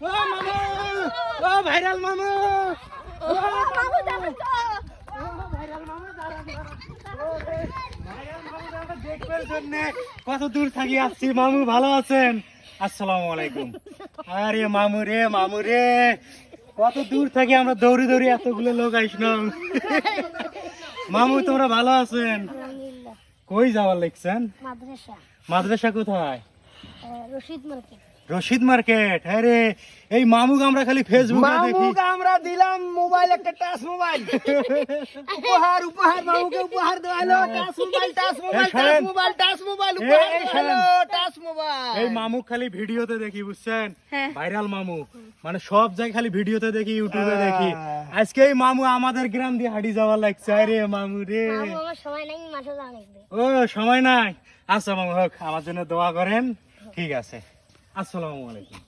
ও মামু, ও ভাইরাল মামু, ও মামু যাবেন তো? ভাইরাল মামু দাঁড়ান। ভাইরাল মামু আমরা দেখবার জন্য কত দূর থেকে আসছি। মামু ভালো আছেন? আসসালামু আলাইকুম। আরে মামু রে কত দূর থেকে আমরা দৌড়ি দৌড়ি এতগুলো লোক আইসলাম। মামু তোমরা ভালো আছেন? আলহামদুলিল্লাহ। কই যাওয়ার লিখছেন? মাদ্রাসা মাদ্রাসা কোথায়? রশিদ মার্কেট। রশিদ মার্কেট। হ্যাঁ রে, এই মামুক আমরা খালি ফেসবুকে দেখি। মামুক আমরা দিলাম মোবাইল, একটা টাচ মোবাইল উপহার মামুকে উপহার দেওয়া হলো। টাচ মোবাইল টাচ মোবাইল উপহার দেওয়া হলো। টাচ মোবাইল এই মামুক খালি ভিডিওতে দেখি, বুঝছেন? হ্যাঁ। ভাইরাল মামু, মানে সব জায়গায় খালি ভিডিওতে দেখি, ইউটিউবে দেখি। আজকে এই মামু আমাদের গ্রাম দিয়ে হাঁটি যাওয়ার লাগছে। আরে মামু রে, মামু আমার সময় নাই, মাসে যাওয়া লাগবে। ও সময় নাই। আচ্ছা মামু হোক, আমার জন্য দোয়া করেন। ঠিক আছে, আসসালামু আলাইকুম।